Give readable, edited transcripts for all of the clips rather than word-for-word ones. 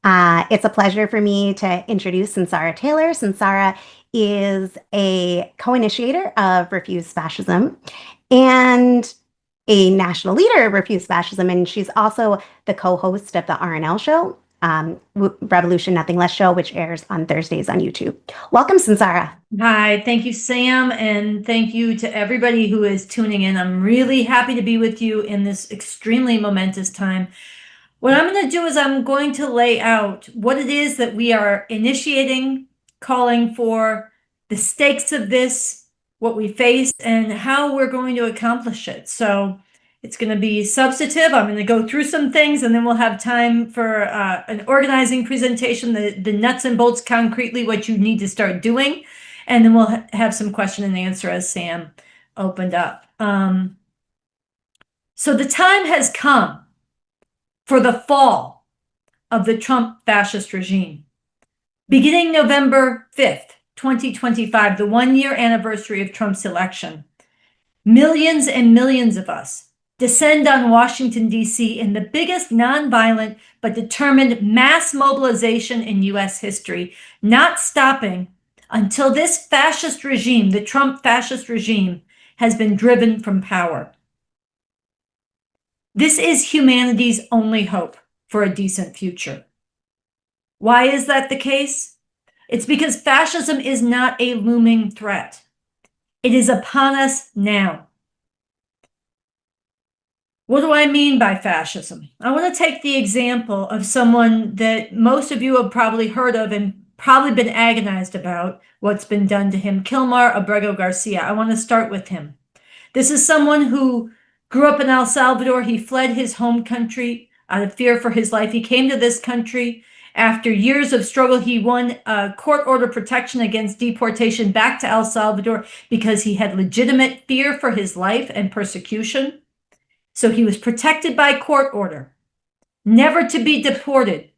It's a pleasure for me to introduce Sunsara Taylor. Sunsara is a co-initiator of Refuse Fascism and a national leader of Refuse Fascism, and she's also the co-host of the RNL show, Revolution Nothing Less show, which airs on Thursdays on YouTube. Welcome, Sunsara. Hi, thank you, Sam, and thank you to everybody who is tuning in. I'm really happy to be with you in this extremely momentous time. What I'm going to do is I'm going to lay out what it is that we are initiating, calling for, the stakes of this, what we face, and how we're going to accomplish it. So it's going to be substantive. I'm going to go through some things, and then we'll have time for an organizing presentation, the nuts and bolts, concretely what you need to start doing. And then we'll have some question and answer as Sam opened up. So the time has come for the fall of the Trump fascist regime. Beginning November 5th, 2025, the one-year anniversary of Trump's election, millions and millions of us descend on Washington, D.C. in the biggest nonviolent but determined mass mobilization in U.S. history, not stopping until this fascist regime, the Trump fascist regime, has been driven from power. This is humanity's only hope for a decent future. Why is that the case? It's because fascism is not a looming threat. It is upon us now. What do I mean by fascism? I want to take the example of someone that most of you have probably heard of and probably been agonized about what's been done to him, Kilmar Abrego Garcia. I want to start with him. This is someone who grew up in El Salvador. He fled his home country out of fear for his life. He came to this country. After years of struggle, he won a court order protection against deportation back to El Salvador because he had legitimate fear for his life and persecution. So he was protected by court order, never to be deported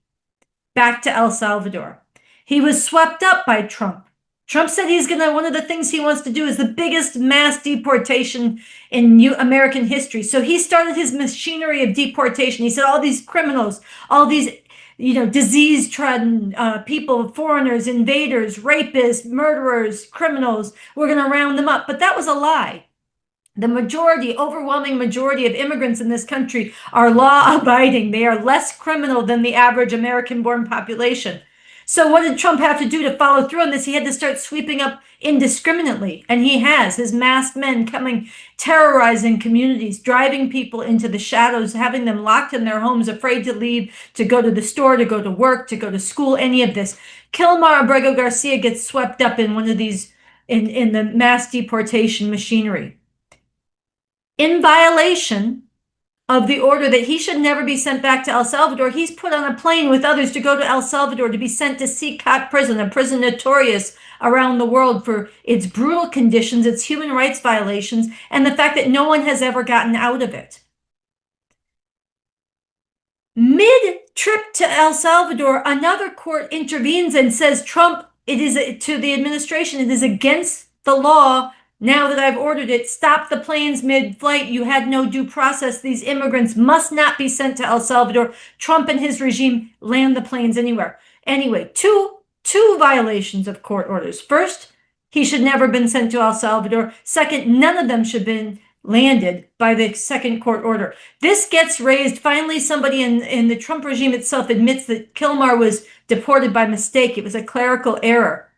back to El Salvador. He was swept up by Trump. Trump said one of the things he wants to do is the biggest mass deportation in American history. So he started his machinery of deportation. He said all these criminals, all these disease-trodden people, foreigners, invaders, rapists, murderers, criminals, we're going to round them up. But that was a lie. The majority, overwhelming majority of immigrants in this country are law-abiding. They are less criminal than the average American-born population. So what did Trump have to do to follow through on this? He had to start sweeping up indiscriminately, and he has. His masked men coming, terrorizing communities, driving people into the shadows, having them locked in their homes, afraid to leave, to go to the store, to go to work, to go to school, any of this. Kilmar Abrego Garcia gets swept up in one of these, in the mass deportation machinery, in violation of the order that he should never be sent back to El Salvador. He's put on a plane with others to go to El Salvador to be sent to CCOT prison, a prison notorious around the world for its brutal conditions, its human rights violations, and the fact that no one has ever gotten out of it. Mid-trip to El Salvador, another court intervenes and says, Trump, it is to the administration, it is against the law. Now that I've ordered it, stop the planes mid-flight. You had no due process. These immigrants must not be sent to El Salvador. Trump and his regime land the planes anywhere. Anyway, two violations of court orders. First, he should never have been sent to El Salvador. Second, none of them should have been landed by the second court order. This gets raised. Finally, somebody in the Trump regime itself admits that Kilmar was deported by mistake. It was a clerical error.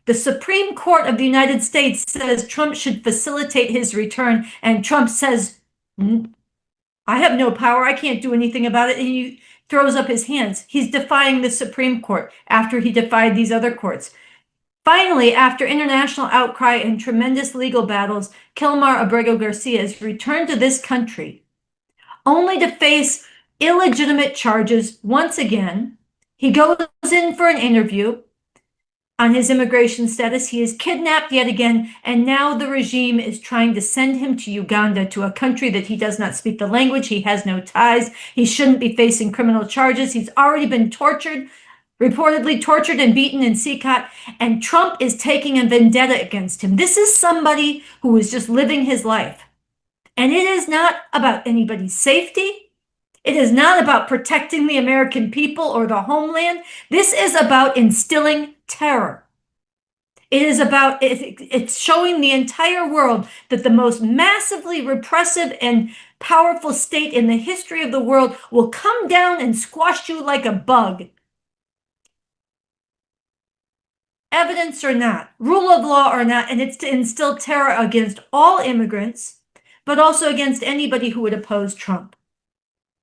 The Supreme Court of the United States says Trump should facilitate his return, and Trump says, I have no power, I can't do anything about it, and he throws up his hands. He's defying the Supreme Court after he defied these other courts. Finally, after international outcry and tremendous legal battles, Kilmar Abrego Garcia is returned to this country only to face illegitimate charges once again. He goes in for an interview on his immigration status. He is kidnapped yet again, and now the regime is trying to send him to Uganda, to a country that he does not speak the language. He has no ties. He shouldn't be facing criminal charges. He's already been tortured, reportedly tortured and beaten in CCOT, and Trump is taking a vendetta against him. This is somebody who is just living his life. And it is not about anybody's safety. It is not about protecting the American people or the homeland. This is about instilling terror. It is about, it's showing the entire world that the most massively repressive and powerful state in the history of the world will come down and squash you like a bug. Evidence or not, rule of law or not, and it's to instill terror against all immigrants, but also against anybody who would oppose Trump.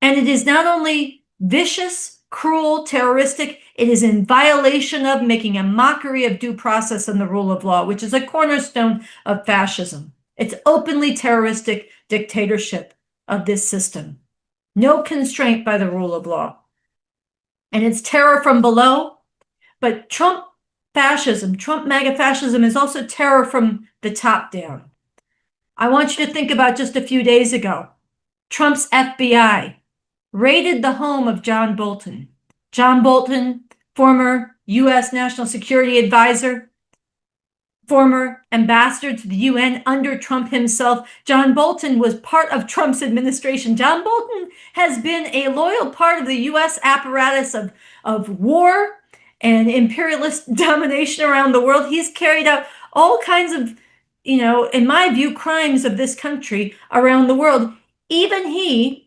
And it is not only vicious, cruel, terroristic, it is in violation of, making a mockery of due process and the rule of law, which is a cornerstone of fascism. It's openly terroristic dictatorship of this system. No constraint by the rule of law. And it's terror from below, but Trump fascism, Trump MAGA fascism, is also terror from the top down. I want you to think about just a few days ago. Trump's FBI raided the home of John Bolton. John Bolton, former U.S. National Security Advisor, former ambassador to the UN under Trump himself. John Bolton was part of Trump's administration. John Bolton has been a loyal part of the U.S. apparatus of war and imperialist domination around the world. He's carried out all kinds of, in my view, crimes of this country around the world. Even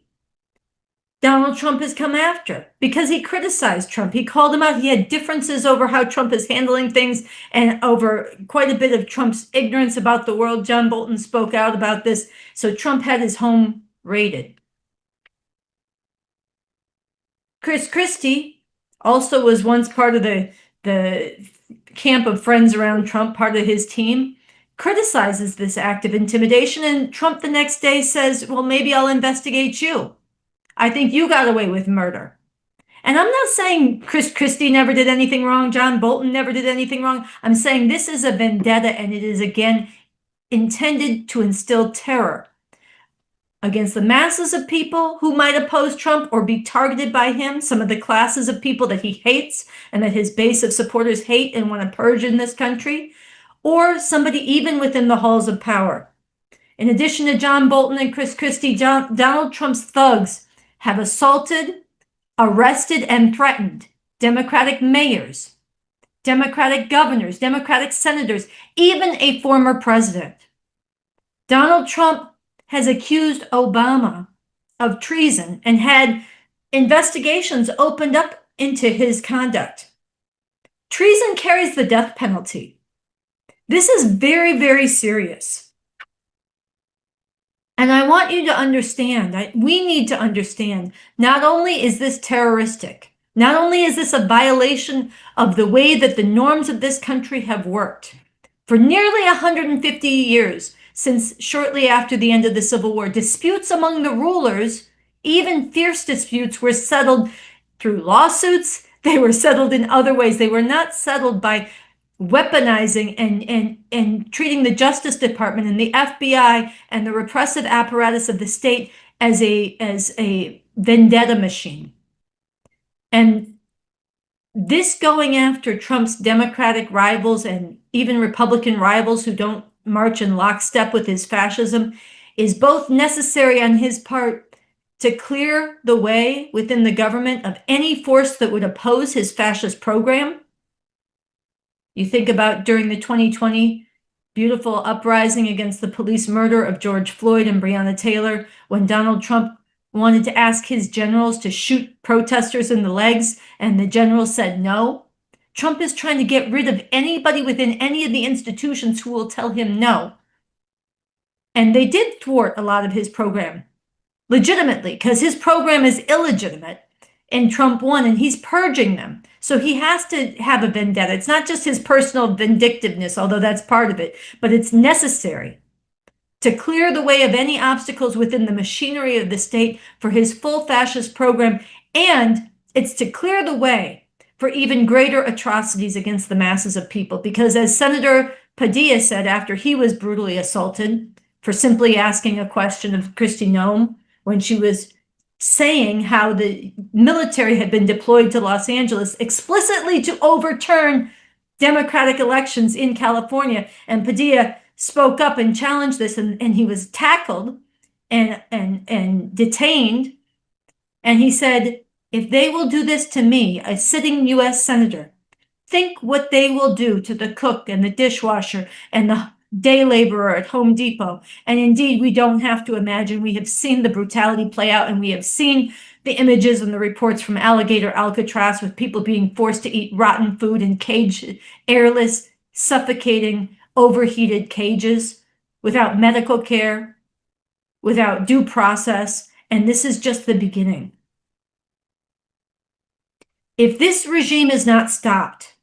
Donald Trump has come after because he criticized Trump. He called him out. He had differences over how Trump is handling things and over quite a bit of Trump's ignorance about the world. John Bolton spoke out about this. So Trump had his home raided. Chris Christie also was once part of the camp of friends around Trump, part of his team, criticizes this act of intimidation. And Trump the next day says, well, maybe I'll investigate you. I think you got away with murder. And I'm not saying Chris Christie never did anything wrong. John Bolton never did anything wrong. I'm saying this is a vendetta, and it is, again, intended to instill terror against the masses of people who might oppose Trump or be targeted by him, some of the classes of people that he hates and that his base of supporters hate and want to purge in this country, or somebody even within the halls of power. In addition to John Bolton and Chris Christie, Donald Trump's thugs have assaulted, arrested, and threatened Democratic mayors, Democratic governors, Democratic senators, even a former president. Donald Trump has accused Obama of treason and had investigations opened up into his conduct. Treason carries the death penalty. This is very, very serious. And I want you to understand, we need to understand, not only is this terroristic, not only is this a violation of the way that the norms of this country have worked. For nearly 150 years, since shortly after the end of the Civil War, disputes among the rulers, even fierce disputes, were settled through lawsuits. They were settled in other ways. They were not settled by weaponizing and treating the Justice Department and the FBI and the repressive apparatus of the state as a vendetta machine. And this going after Trump's Democratic rivals and even Republican rivals who don't march in lockstep with his fascism is both necessary on his part to clear the way within the government of any force that would oppose his fascist program. You think about during the 2020 beautiful uprising against the police murder of George Floyd and Breonna Taylor, when Donald Trump wanted to ask his generals to shoot protesters in the legs, and the generals said no. Trump is trying to get rid of anybody within any of the institutions who will tell him no. And they did thwart a lot of his program, legitimately, because his program is illegitimate. And Trump won, and he's purging them. So he has to have a vendetta. It's not just his personal vindictiveness, although that's part of it, but it's necessary to clear the way of any obstacles within the machinery of the state for his full fascist program. And it's to clear the way for even greater atrocities against the masses of people. Because as Senator Padilla said after he was brutally assaulted for simply asking a question of Kristi Noem when she was saying how the military had been deployed to Los Angeles explicitly to overturn Democratic elections in California. And Padilla spoke up and challenged this, and he was tackled and detained And he said, if they will do this to me, a sitting US senator, think what they will do to the cook and the dishwasher and the day laborer at Home Depot. And indeed, we don't have to imagine. We have seen the brutality play out, and we have seen the images and the reports from Alligator Alcatraz with people being forced to eat rotten food in caged, airless, suffocating, overheated cages without medical care, without due process. And this is just the beginning. If this regime is not stopped,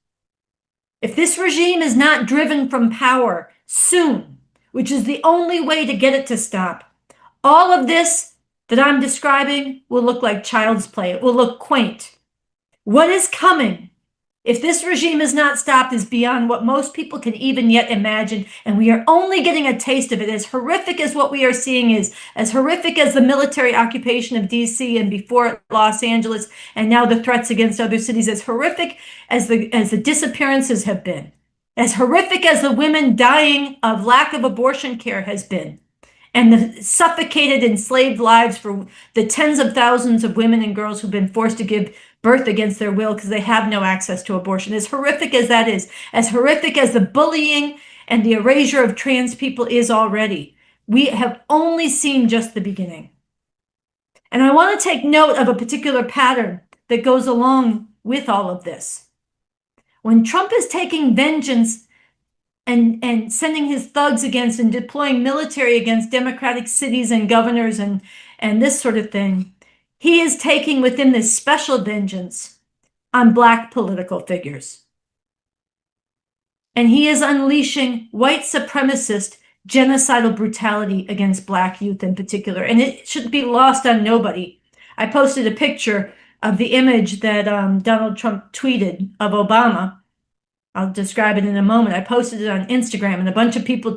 if this regime is not driven from power soon, which is the only way to get it to stop, all of this that I'm describing will look like child's play. It will look quaint. What is coming, if this regime is not stopped, is beyond what most people can even yet imagine, and we are only getting a taste of it. As horrific as what we are seeing is, as horrific as the military occupation of DC and before Los Angeles, and now the threats against other cities, as horrific as the disappearances have been, as horrific as the women dying of lack of abortion care has been, and the suffocated, enslaved lives for the tens of thousands of women and girls who've been forced to give birth against their will because they have no access to abortion. As horrific as that is, as horrific as the bullying and the erasure of trans people is already, we have only seen just the beginning. And I want to take note of a particular pattern that goes along with all of this. When Trump is taking vengeance and sending his thugs against and deploying military against Democratic cities and governors and this sort of thing, he is taking within this special vengeance on Black political figures. And he is unleashing white supremacist genocidal brutality against Black youth in particular. And it should be lost on nobody. I posted a picture of the image that Donald Trump tweeted of Obama. I'll describe it in a moment. I posted it on Instagram, and a bunch of people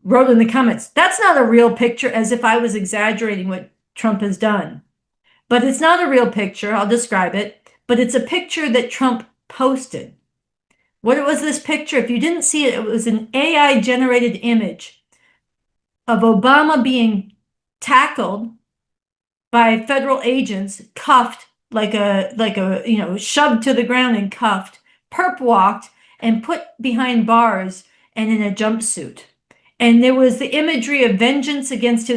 wrote in the comments, that's not a real picture, as if I was exaggerating what Trump has done. But it's not a real picture. I'll describe it. But it's a picture that Trump posted. What was this picture? If you didn't see it, it was an AI-generated image of Obama being tackled by federal agents, cuffed like a shoved to the ground and cuffed, perp walked and put behind bars and in a jumpsuit. And there was the imagery of vengeance against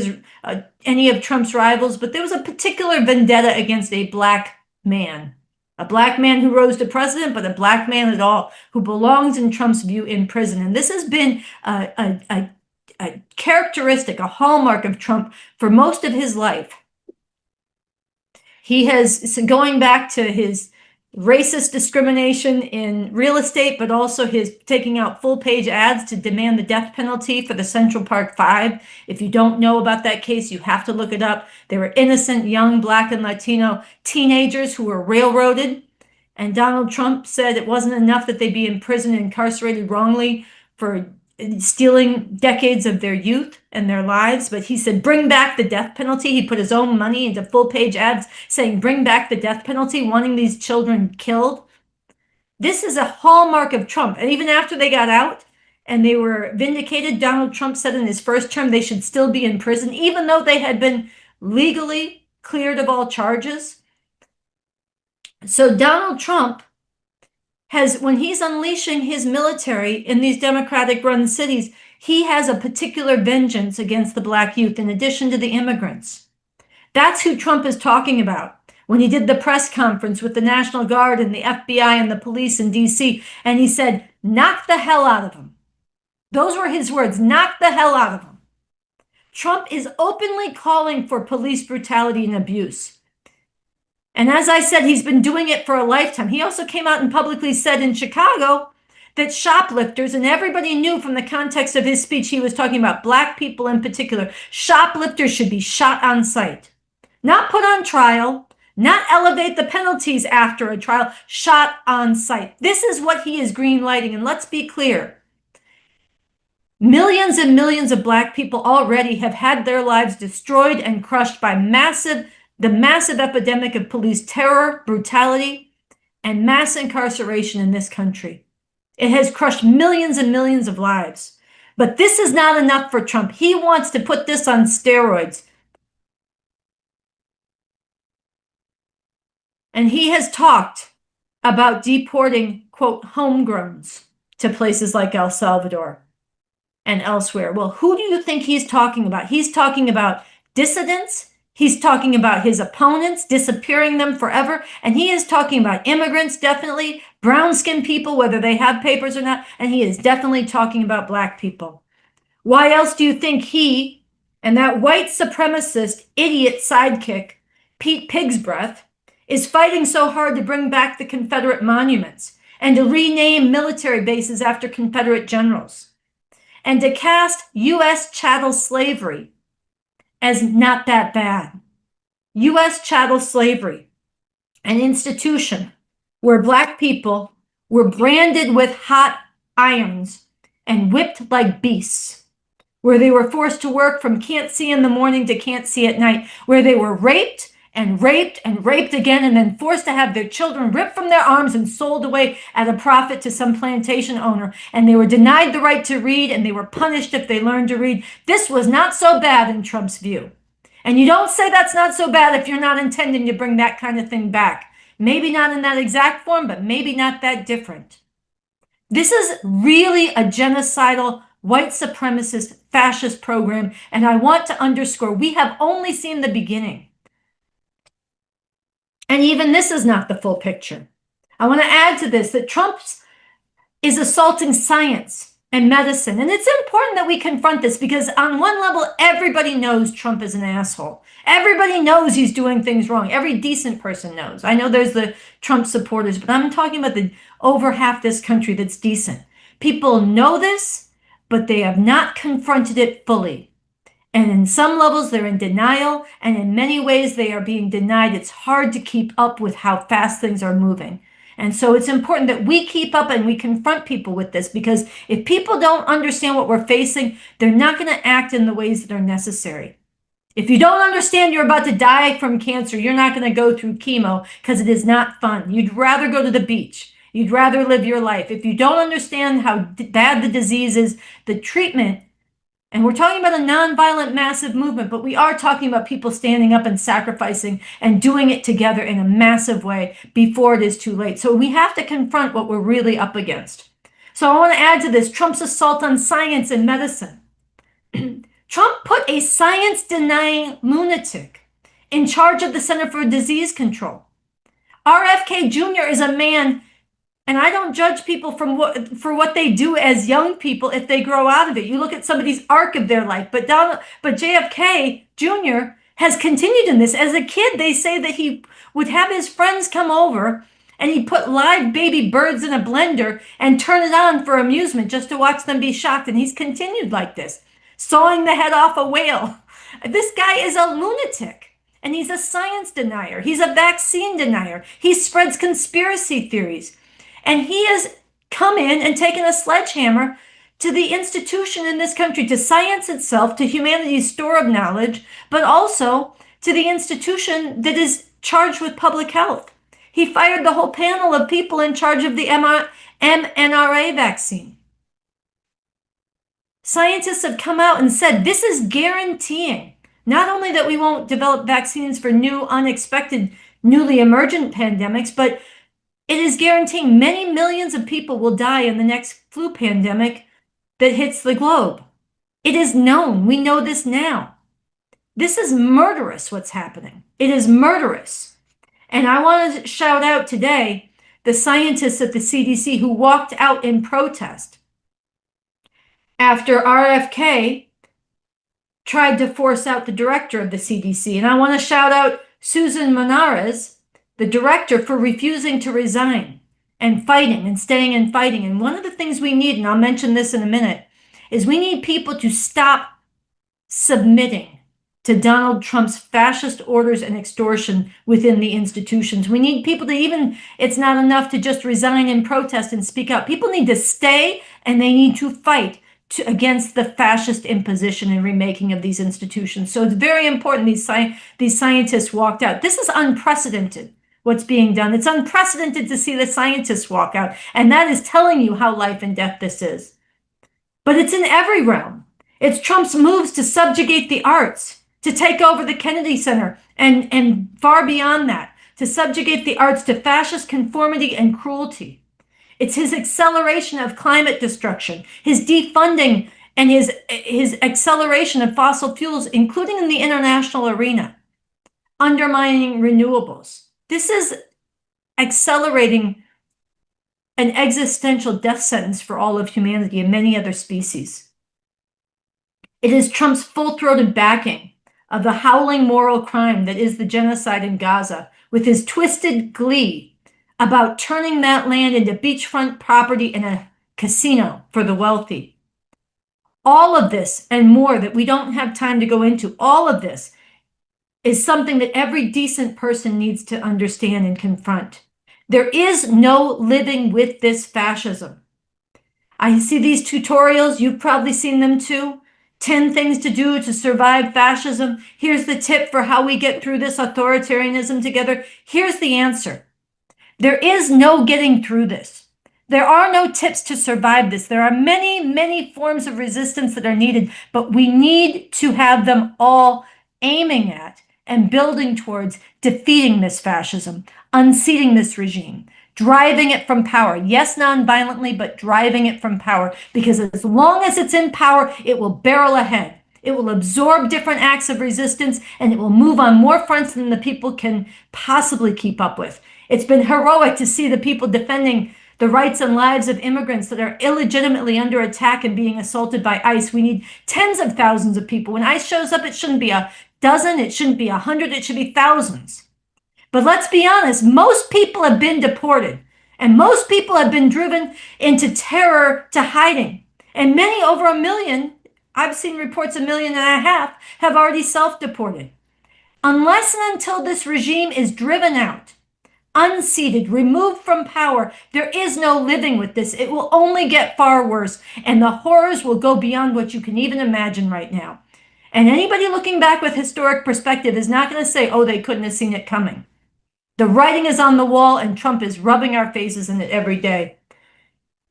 any of Trump's rivals, but there was a particular vendetta against a Black man who rose to president, but a Black man at all, who belongs in Trump's view in prison. And this has been a characteristic, a hallmark of Trump for most of his life. He has, going back to his racist discrimination in real estate, but also his taking out full-page ads to demand the death penalty for the Central Park Five. If you don't know about that case, you have to look it up. They were innocent young Black and Latino teenagers who were railroaded, and Donald Trump said it wasn't enough that they be in prison and incarcerated wrongly for stealing decades of their youth and their lives, but he said, bring back the death penalty. He put his own money into full-page ads saying, bring back the death penalty, wanting these children killed. This is a hallmark of Trump. And even after they got out and they were vindicated, Donald Trump said in his first term they should still be in prison, even though they had been legally cleared of all charges. So Donald Trump has, when he's unleashing his military in these Democratic-run cities, he has a particular vengeance against the Black youth, in addition to the immigrants. That's who Trump is talking about when he did the press conference with the National Guard and the FBI and the police in DC, and he said, knock the hell out of them. Those were his words, knock the hell out of them. Trump is openly calling for police brutality and abuse. And as I said, he's been doing it for a lifetime. He also came out and publicly said in Chicago that shoplifters, and everybody knew from the context of his speech, he was talking about Black people in particular, shoplifters should be shot on sight. Not put on trial, not elevate the penalties after a trial, shot on sight. This is what he is greenlighting, and let's be clear. Millions and millions of Black people already have had their lives destroyed and crushed by the massive epidemic of police terror, brutality, and mass incarceration in this country. It has crushed millions and millions of lives. But this is not enough for Trump. He wants to put this on steroids. And he has talked about deporting, quote, homegrowns to places like El Salvador and elsewhere. Well, who do you think he's talking about? He's talking about dissidents. He's talking about his opponents, disappearing them forever. And he is talking about immigrants, definitely, brown-skinned people, whether they have papers or not. And he is definitely talking about black people. Why else do you think he and that white supremacist idiot sidekick, Pete Pigsbreath, is fighting so hard to bring back the Confederate monuments and to rename military bases after Confederate generals and to cast U.S. chattel slavery as not that bad? U.S. chattel slavery, an institution where black people were branded with hot irons and whipped like beasts, where they were forced to work from can't see in the morning to can't see at night, where they were raped and raped and raped again, and then forced to have their children ripped from their arms and sold away at a profit to some plantation owner. And they were denied the right to read, and they were punished if they learned to read. This was not so bad in Trump's view. And you don't say that's not so bad if you're not intending to bring that kind of thing back. Maybe not in that exact form, but maybe not that different. This is really a genocidal, white supremacist, fascist program, and I want to underscore, we have only seen the beginning. And even this is not the full picture. I want to add to this that Trump is assaulting science and medicine. And it's important that we confront this because on one level, everybody knows Trump is an asshole. Everybody knows he's doing things wrong. Every decent person knows. I know there's the Trump supporters, but I'm talking about the over half this country that's decent. People know this, but they have not confronted it fully. And in some levels, they're in denial. And in many ways, they are being denied. It's hard to keep up with how fast things are moving. And so it's important that we keep up and we confront people with this, because if people don't understand what we're facing, they're not going to act in the ways that are necessary. If you don't understand you're about to die from cancer, you're not going to go through chemo because it is not fun. You'd rather go to the beach. You'd rather live your life. If you don't understand how bad the disease is, the treatment, and we're talking about a nonviolent massive movement, but we are talking about people standing up and sacrificing and doing it together in a massive way before it is too late. So we have to confront what we're really up against. So I want to add to this Trump's assault on science and medicine. Trump put a science-denying lunatic in charge of the Center for Disease Control. RFK Jr. is a man, and I don't judge people for what they do as young people if they grow out of it. You look at somebody's arc of their life, but JFK Jr. has continued in this. As a kid, they say that he would have his friends come over and he'd put live baby birds in a blender and turn it on for amusement just to watch them be shocked. And he's continued like this, sawing the head off a whale. This guy is a lunatic. And he's a science denier. He's a vaccine denier. He spreads conspiracy theories. And he has come in and taken a sledgehammer to the institution in this country, to science itself, to humanity's store of knowledge, but also to the institution that is charged with public health. He fired the whole panel of people in charge of the mRNA vaccine. Scientists have come out and said this is guaranteeing not only that we won't develop vaccines for new, unexpected, newly emergent pandemics, but it is guaranteeing many millions of people will die in the next flu pandemic that hits the globe. It is known. We know this now. This is murderous, what's happening. It is murderous. And I want to shout out today the scientists at the CDC who walked out in protest after RFK tried to force out the director of the CDC. And I want to shout out Susan Monarez, the director, for refusing to resign and fighting and staying and fighting. And one of the things we need, and I'll mention this in a minute, is we need people to stop submitting to Donald Trump's fascist orders and extortion within the institutions. We need people to it's not enough to just resign and protest and speak out. People need to stay and they need to fight against the fascist imposition and remaking of these institutions. So it's very important these scientists walked out. This is unprecedented, what's being done. It's unprecedented to see the scientists walk out. And that is telling you how life and death this is. But it's in every realm. It's Trump's moves to subjugate the arts, to take over the Kennedy Center, and far beyond that, to subjugate the arts to fascist conformity and cruelty. It's his acceleration of climate destruction, his defunding, and his acceleration of fossil fuels, including in the international arena, undermining renewables. This is accelerating an existential death sentence for all of humanity and many other species. It is Trump's full-throated backing of the howling moral crime that is the genocide in Gaza, with his twisted glee about turning that land into beachfront property and a casino for the wealthy. All of this and more that we don't have time to go into, all of this is something that every decent person needs to understand and confront. There is no living with this fascism. I see these tutorials, you've probably seen them too. 10 things to do to survive fascism. Here's the tip for how we get through this authoritarianism together. Here's the answer. There is no getting through this. There are no tips to survive this. There are many, many forms of resistance that are needed, but we need to have them all aiming at and building towards defeating this fascism, unseating this regime, driving it from power. Yes, non-violently, but driving it from power, because as long as it's in power, it will barrel ahead. It will absorb different acts of resistance, and it will move on more fronts than the people can possibly keep up with. It's been heroic to see the people defending the rights and lives of immigrants that are illegitimately under attack and being assaulted by ICE. We need tens of thousands of people. When ICE shows up, it shouldn't be a dozen, it shouldn't be 100, it should be thousands. But let's be honest, most people have been deported, and most people have been driven into terror to hiding. And many, over 1 million, I've seen reports 1.5 million, have already self-deported. Unless and until this regime is driven out, unseated, removed from power, there is no living with this. It will only get far worse, and the horrors will go beyond what you can even imagine right now. And anybody looking back with historic perspective is not going to say, oh, they couldn't have seen it coming. The writing is on the wall, and Trump is rubbing our faces in it every day.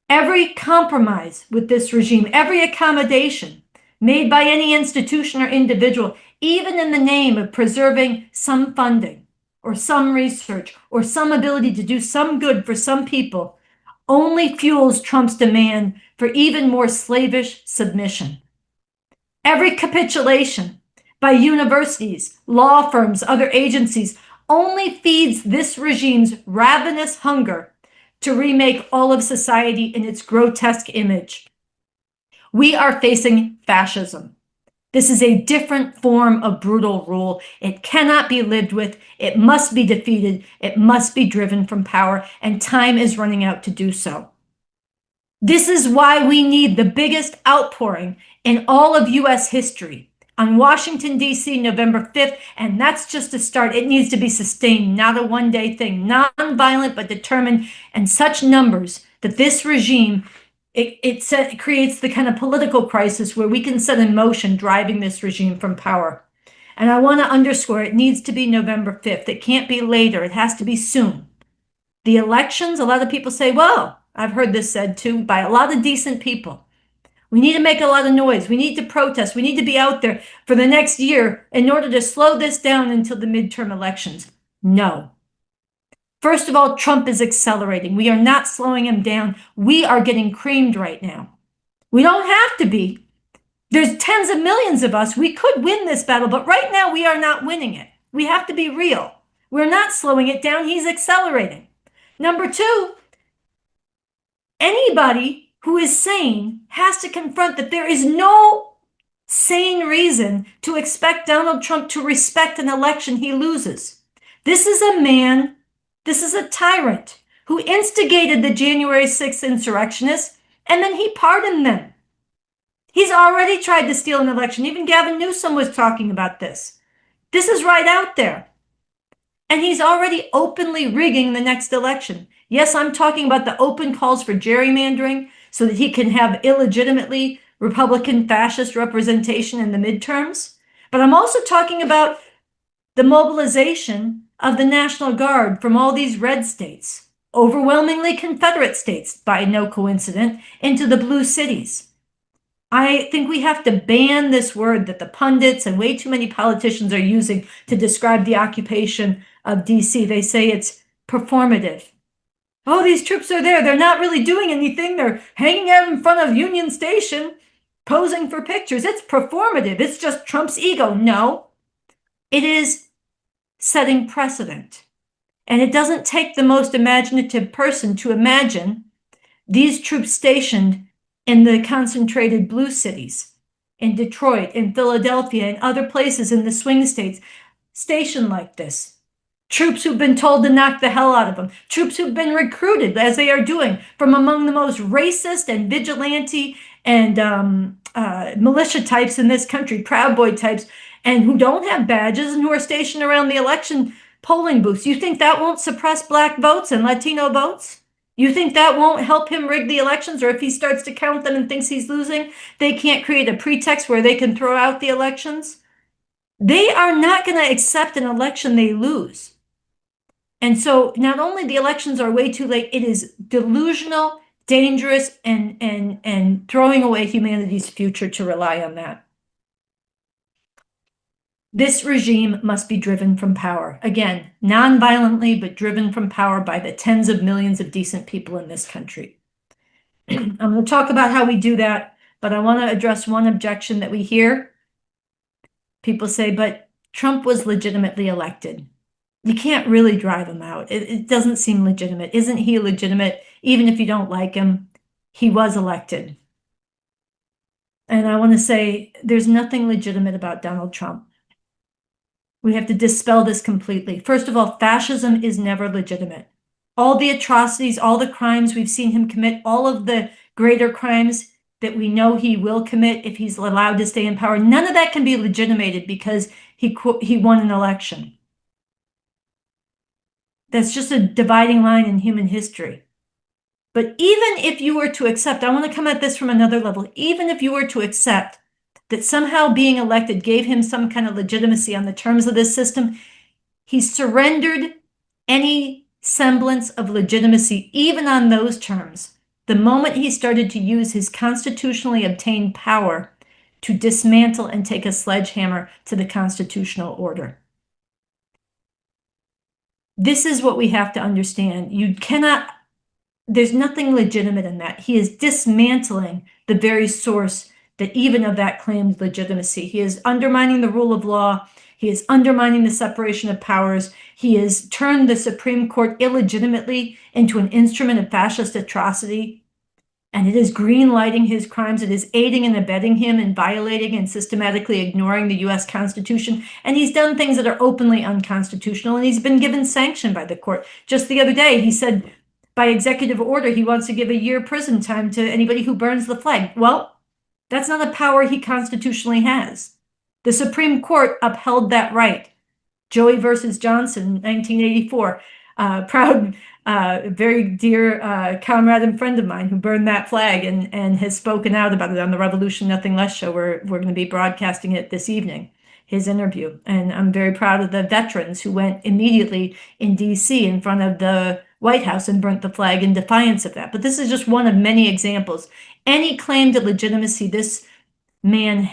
Every compromise with this regime, every accommodation made by any institution or individual, even in the name of preserving some funding or some research or some ability to do some good for some people, only fuels Trump's demand for even more slavish submission. Every capitulation by universities, law firms, other agencies only feeds this regime's ravenous hunger to remake all of society in its grotesque image. We are facing fascism. This is a different form of brutal rule. It cannot be lived with. It must be defeated. It must be driven from power, and time is running out to do so. This is why we need the biggest outpouring in all of U.S. history on Washington, D.C., November 5th, and that's just a start. It needs to be sustained, not a one-day thing, non-violent but determined, and such numbers that this regime, it creates the kind of political crisis where we can set in motion driving this regime from power. And I want to underscore, it needs to be November 5th. It can't be later. It has to be soon. The elections, a lot of people say, well, I've heard this said too by a lot of decent people. We need to make a lot of noise. We need to protest. We need to be out there for the next year in order to slow this down until the midterm elections. No. First of all, Trump is accelerating. We are not slowing him down. We are getting creamed right now. We don't have to be. There's tens of millions of us. We could win this battle, but right now we are not winning it. We have to be real. We're not slowing it down. He's accelerating. Number two, anybody who is sane has to confront that there is no sane reason to expect Donald Trump to respect an election he loses. This is a man, this is a tyrant who instigated the January 6th insurrectionists, and then he pardoned them. He's already tried to steal an election. Even Gavin Newsom was talking about this. This is right out there. And he's already openly rigging the next election. Yes, I'm talking about the open calls for gerrymandering so that he can have illegitimately Republican fascist representation in the midterms. But I'm also talking about the mobilization of the National Guard from all these red states, overwhelmingly Confederate states by no coincidence, into the blue cities. I think we have to ban this word that the pundits and way too many politicians are using to describe the occupation of DC. They say it's performative. Oh, these troops are there. They're not really doing anything. They're hanging out in front of Union Station, posing for pictures. It's performative. It's just Trump's ego. No, it is setting precedent. And it doesn't take the most imaginative person to imagine these troops stationed in the concentrated blue cities, in Detroit, in Philadelphia, and other places in the swing states, stationed like this. Troops who've been told to knock the hell out of them. Troops who've been recruited, as they are doing, from among the most racist and vigilante and militia types in this country, Proud Boy types, and who don't have badges and who are stationed around the election polling booths. You think that won't suppress Black votes and Latino votes? You think that won't help him rig the elections? Or if he starts to count them and thinks he's losing, they can't create a pretext where they can throw out the elections? They are not going to accept an election they lose. And so not only the elections are way too late, it is delusional, dangerous, and throwing away humanity's future to rely on that. This regime must be driven from power. Again, non-violently, but driven from power by the tens of millions of decent people in this country. I'm going to talk about how we do that, but I want to address one objection that we hear. People say, but Trump was legitimately elected. You can't really drive him out. It doesn't seem legitimate. Isn't he legitimate? Even if you don't like him, he was elected. And I want to say there's nothing legitimate about Donald Trump. We have to dispel this completely. First of all, fascism is never legitimate. All the atrocities, all the crimes we've seen him commit, all of the greater crimes that we know he will commit if he's allowed to stay in power, none of that can be legitimated because he won an election. That's just a dividing line in human history. But even if you were to accept, I want to come at this from another level, even if you were to accept that somehow being elected gave him some kind of legitimacy on the terms of this system, he surrendered any semblance of legitimacy, even on those terms, the moment he started to use his constitutionally obtained power to dismantle and take a sledgehammer to the constitutional order. This is what we have to understand. There's nothing legitimate in that. He is dismantling the very source that even of that claimed legitimacy. He is undermining the rule of law. He is undermining the separation of powers. He has turned the Supreme Court illegitimately into an instrument of fascist atrocity. And it is green-lighting his crimes. It is aiding and abetting him in violating and systematically ignoring the US Constitution. And he's done things that are openly unconstitutional, and he's been given sanction by the court. Just the other day, he said by executive order, he wants to give a year prison time to anybody who burns the flag. Well, that's not a power he constitutionally has. The Supreme Court upheld that right. Joey versus Johnson, 1984. Proud, very dear comrade and friend of mine who burned that flag and has spoken out about it on the Revolution Nothing Less show. We're going to be broadcasting it this evening, his interview. And I'm very proud of the veterans who went immediately in DC in front of the White House and burnt the flag in defiance of that. But this is just one of many examples. Any claim to legitimacy this man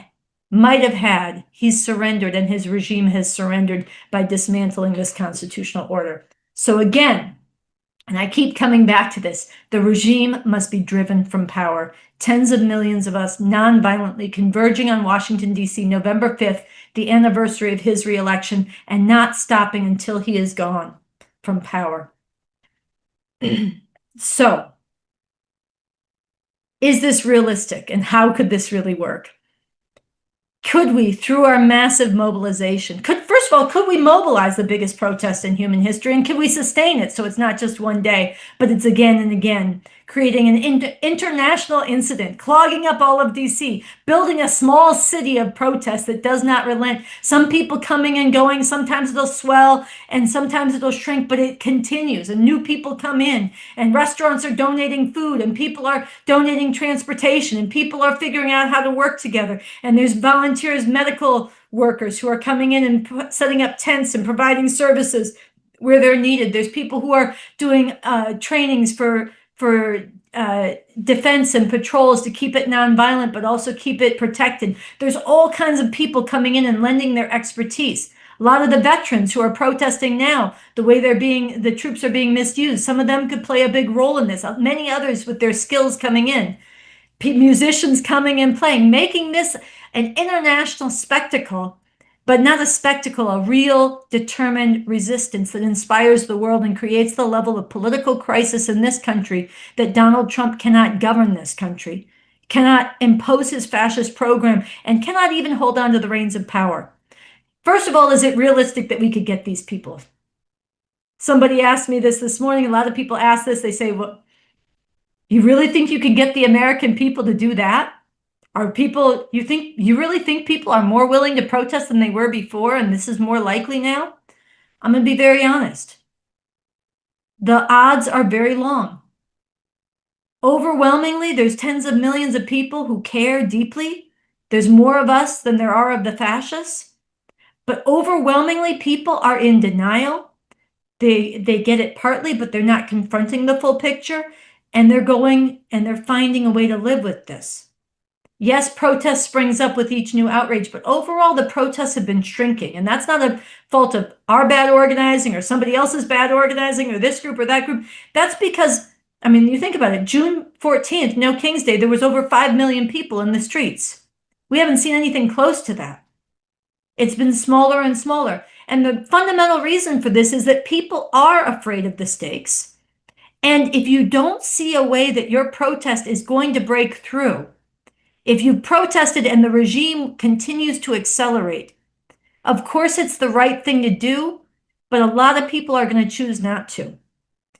might have had, he's surrendered, and his regime has surrendered by dismantling this constitutional order. So again, and I keep coming back to this, the regime must be driven from power. Tens of millions of us non-violently converging on Washington, D.C., November 5th, the anniversary of his reelection, and not stopping until he is gone from power. So, is this realistic, and how could this really work? Could we, through our massive mobilization, first of all, could we mobilize the biggest protest in human history, and can we sustain it so it's not just one day, but it's again and again, creating an international incident, clogging up all of DC, building a small city of protest that does not relent, some people coming and going, sometimes it'll swell, and sometimes it'll shrink, but it continues, and new people come in, and restaurants are donating food, and people are donating transportation, and people are figuring out how to work together, and there's volunteers, medical workers who are coming in and setting up tents and providing services where they're needed. There's people who are doing trainings for for defense and patrols to keep it nonviolent, but also keep it protected. There's all kinds of people coming in and lending their expertise. A lot of the veterans who are protesting now, the way the troops are being misused, some of them could play a big role in this. Many others with their skills coming in, musicians coming and playing, making this an international spectacle, but not a spectacle, a real determined resistance that inspires the world and creates the level of political crisis in this country that Donald Trump cannot govern this country, cannot impose his fascist program, and cannot even hold on to the reins of power. First of all, is it realistic that we could get these people? Somebody asked me this morning. A lot of people ask this. They say, well, you really think you can get the American people to do that? You really think people are more willing to protest than they were before, and this is more likely now? I'm going to be very honest. The odds are very long. Overwhelmingly, there's tens of millions of people who care deeply. There's more of us than there are of the fascists. But overwhelmingly, people are in denial. They get it partly, but they're not confronting the full picture. And they're going and they're finding a way to live with this. Yes, protest springs up with each new outrage, but overall the protests have been shrinking. And that's not a fault of our bad organizing or somebody else's bad organizing or this group or that group. That's because, I mean, you think about it, June 14th, No King's Day, there was over 5 million people in the streets. We haven't seen anything close to that. It's been smaller and smaller. And the fundamental reason for this is that people are afraid of the stakes. And if you don't see a way that your protest is going to break through, if you protested and the regime continues to accelerate, of course it's the right thing to do, but a lot of people are going to choose not to.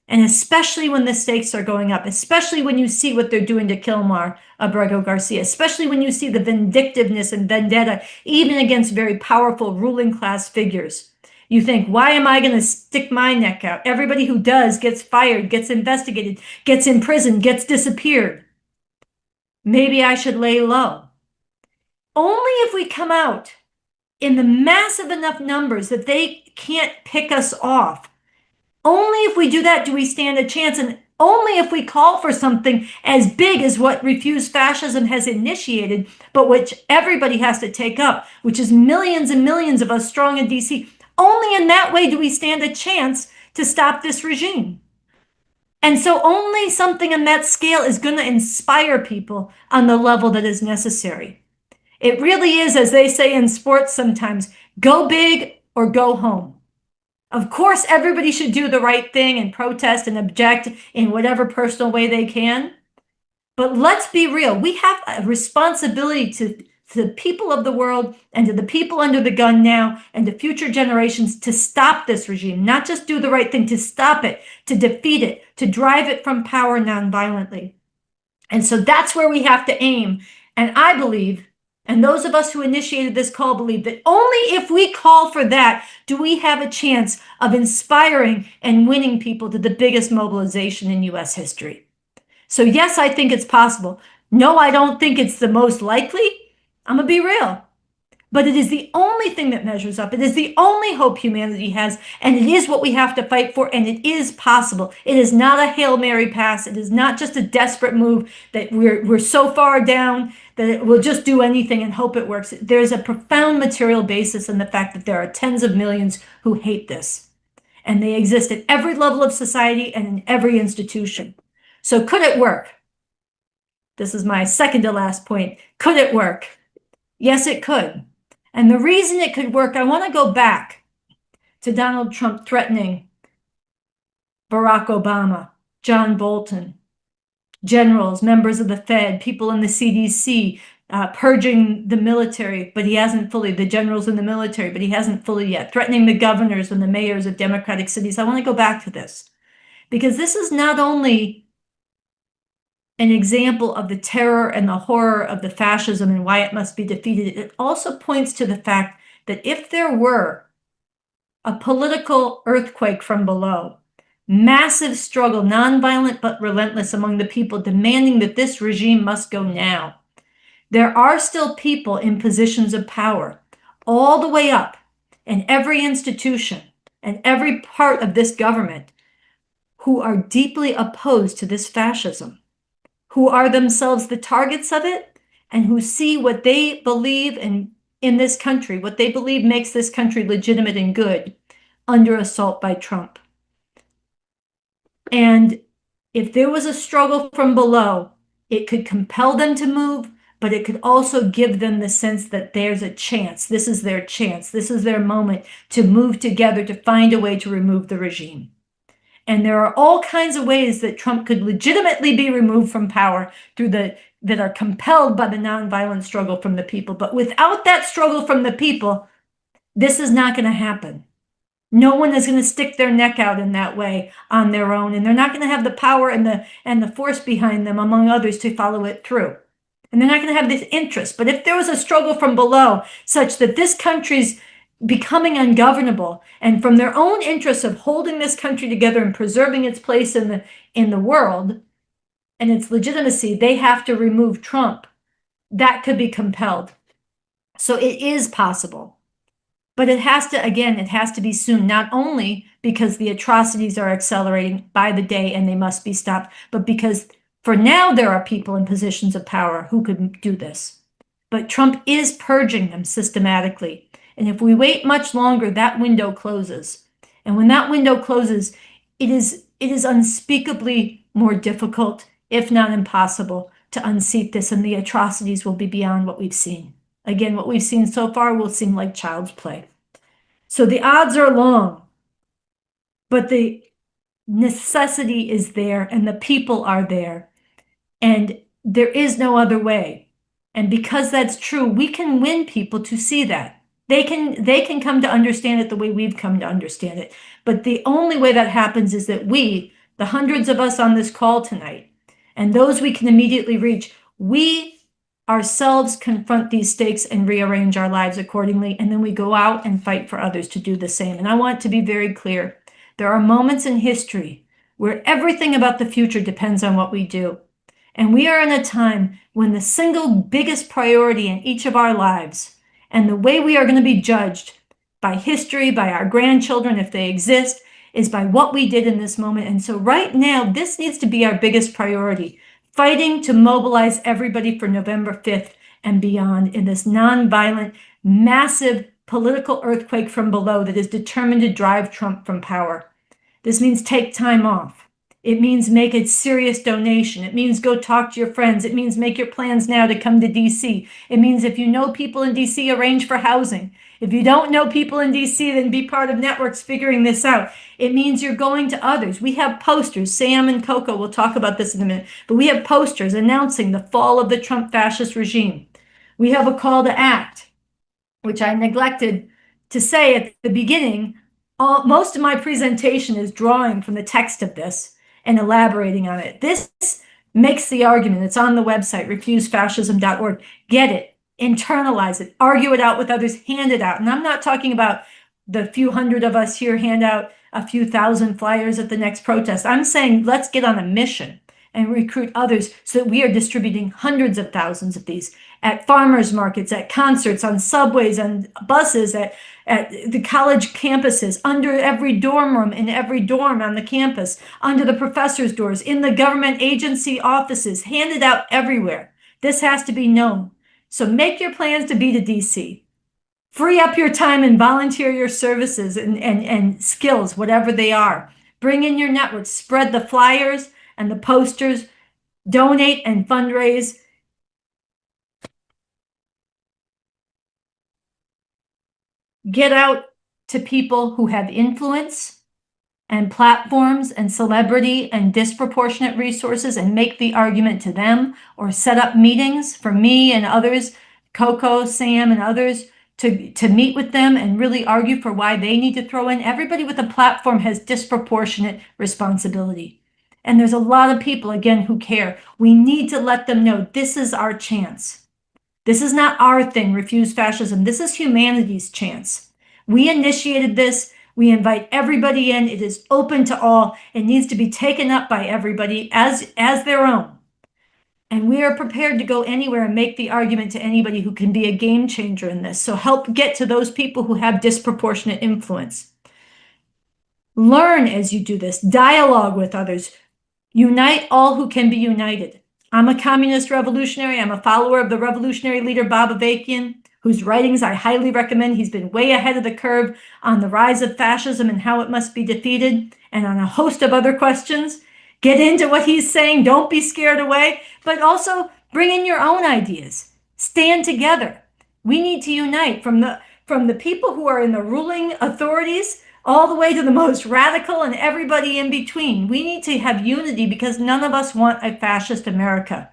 And especially when the stakes are going up, especially when you see what they're doing to Kilmar Abrego Garcia, especially when you see the vindictiveness and vendetta, even against very powerful ruling class figures. You think, why am I going to stick my neck out? Everybody who does gets fired, gets investigated, gets imprisoned, gets disappeared. Maybe I should lay low. Only if we come out in the massive enough numbers that they can't pick us off. Only if we do that do we stand a chance, and only if we call for something as big as what Refuse Fascism has initiated, but which everybody has to take up, which is millions and millions of us strong in DC. Only in that way do we stand a chance to stop this regime. And so only something on that scale is going to inspire people on the level that is necessary. It really is, as they say in sports sometimes, go big or go home. Of course, everybody should do the right thing and protest and object in whatever personal way they can. But let's be real. We have a responsibility to the people of the world and to the people under the gun now and to future generations to stop this regime, not just do the right thing, to stop it, to defeat it, to drive it from power nonviolently. And so that's where we have to aim. And I believe, and those of us who initiated this call believe, that only if we call for that do we have a chance of inspiring and winning people to the biggest mobilization in U.S. history. So yes, I think it's possible. No, I don't think it's the most likely. I'm going to be real. But it is the only thing that measures up. It is the only hope humanity has, and it is what we have to fight for, and it is possible. It is not a Hail Mary pass. It is not just a desperate move that we're so far down that it will just do anything and hope it works. There's a profound material basis in the fact that there are tens of millions who hate this, and they exist at every level of society and in every institution. So could it work? This is my second to last point. Could it work? Yes, it could. And the reason it could work, I want to go back to Donald Trump threatening Barack Obama, John Bolton, generals, members of the Fed, people in the CDC, purging the military, but he hasn't fully, the generals in the military, but he hasn't fully yet, threatening the governors and the mayors of Democratic cities. I want to go back to this because this is not only an example of the terror and the horror of the fascism and why it must be defeated. It also points to the fact that if there were a political earthquake from below, massive struggle, nonviolent but relentless among the people demanding that this regime must go now, there are still people in positions of power all the way up in every institution and every part of this government who are deeply opposed to this fascism, who are themselves the targets of it, and who see what they believe in this country, what they believe makes this country legitimate and good, under assault by Trump. And if there was a struggle from below, it could compel them to move, but it could also give them the sense that there's a chance. This is their chance. This is their moment to move together to find a way to remove the regime. And there are all kinds of ways that Trump could legitimately be removed from power that are compelled by the nonviolent struggle from the people. But without that struggle from the people, this is not going to happen. No one is going to stick their neck out in that way on their own, and they're not going to have the power and the force behind them, among others, to follow it through. And they're not going to have this interest. But if there was a struggle from below such that this country's becoming ungovernable, and from their own interest of holding this country together and preserving its place in the world and its legitimacy, they have to remove Trump, that could be compelled. So it is possible. But it has to be soon, not only because the atrocities are accelerating by the day and they must be stopped, but because for now there are people in positions of power who could do this. But Trump is purging them systematically. And if we wait much longer, that window closes. And when that window closes, it is unspeakably more difficult, if not impossible, to unseat this, and the atrocities will be beyond what we've seen. Again, what we've seen so far will seem like child's play. So the odds are long, but the necessity is there and the people are there, and there is no other way. And because that's true, we can win people to see that. They can come to understand it the way we've come to understand it. But the only way that happens is that we, the hundreds of us on this call tonight, and those we can immediately reach, we ourselves confront these stakes and rearrange our lives accordingly, and then we go out and fight for others to do the same. And I want to be very clear. There are moments in history where everything about the future depends on what we do. And we are in a time when the single biggest priority in each of our lives and the way we are going to be judged by history, by our grandchildren, if they exist, is by what we did in this moment. And so right now, this needs to be our biggest priority. Fighting to mobilize everybody for November 5th and beyond in this nonviolent, massive political earthquake from below that is determined to drive Trump from power. This means take time off. It means make a serious donation. It means go talk to your friends. It means make your plans now to come to DC. It means if you know people in DC, arrange for housing. If you don't know people in DC, then be part of networks figuring this out. It means you're going to others. We have posters. Sam and Coco will talk about this in a minute. But we have posters announcing the fall of the Trump fascist regime. We have a call to act, which I neglected to say at the beginning. Most of my presentation is drawing from the text of this and elaborating on it. This makes the argument. It's on the website, refusefascism.org. Get it, internalize it, argue it out with others, hand it out. And I'm not talking about the few hundred of us here hand out a few thousand flyers at the next protest. I'm saying let's get on a mission and recruit others so that we are distributing hundreds of thousands of these at farmers markets, at concerts, on subways, on buses, at the college campuses, under every dorm room, in every dorm on the campus, under the professors' doors, in the government agency offices, handed out everywhere. This has to be known. So make your plans to be to DC. Free up your time and volunteer your services and skills, whatever they are. Bring in your networks, spread the flyers and the posters, donate and fundraise. Get out to people who have influence and platforms and celebrity and disproportionate resources and make the argument to them, or set up meetings for me and others, Coco, Sam, and others, to meet with them and really argue for why they need to throw in. Everybody with a platform has disproportionate responsibility. And there's a lot of people, again, who care. We need to let them know this is our chance. This is not our thing, refuse fascism. This is humanity's chance. We initiated this. We invite everybody in. It is open to all. It needs to be taken up by everybody as their own. And we are prepared to go anywhere and make the argument to anybody who can be a game changer in this. So help get to those people who have disproportionate influence. Learn as you do this, dialogue with others, unite all who can be united. I'm a communist revolutionary. I'm a follower of the revolutionary leader Bob Avakian, whose writings I highly recommend. He's been way ahead of the curve on the rise of fascism and how it must be defeated, and on a host of other questions. Get into what he's saying. Don't be scared away, but also bring in your own ideas. Stand together. We need to unite from the people who are in the ruling authorities all the way to the most radical and everybody in between. We need to have unity because none of us want a fascist America.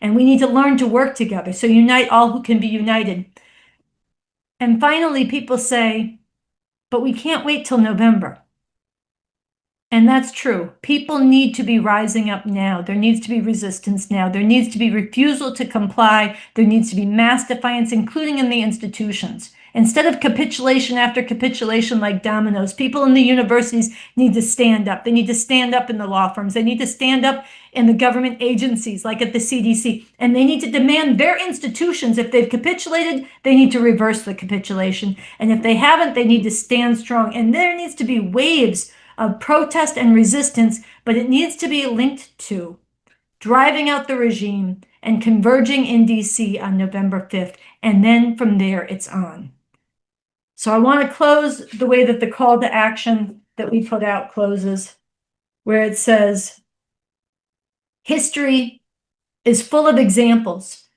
And we need to learn to work together. So unite all who can be united. And finally, people say, but we can't wait till November. And that's true. People need to be rising up now. There needs to be resistance now. There needs to be refusal to comply. There needs to be mass defiance, including in the institutions. Instead of capitulation after capitulation like dominoes, people in the universities need to stand up. They need to stand up in the law firms. They need to stand up in the government agencies like at the CDC. And they need to demand their institutions, if they've capitulated, they need to reverse the capitulation. And if they haven't, they need to stand strong. And there needs to be waves of protest and resistance, but it needs to be linked to driving out the regime and converging in DC on November 5th. And then from there, it's on. So I want to close the way that the call to action that we put out closes, where it says, history is full of examples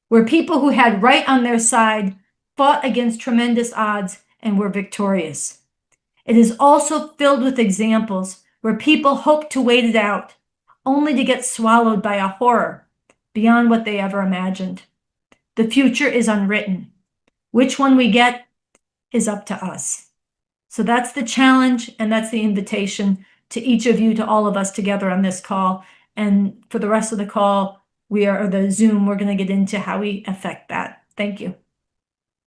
where people who had right on their side fought against tremendous odds and were victorious. It is also filled with examples where people hoped to wait it out, only to get swallowed by a horror beyond what they ever imagined. The future is unwritten. Which one we get is up to us. So that's the challenge, and that's the invitation to each of you, to all of us together on this call. And for the rest of the call, or the Zoom, we're going to get into how we affect that. Thank you.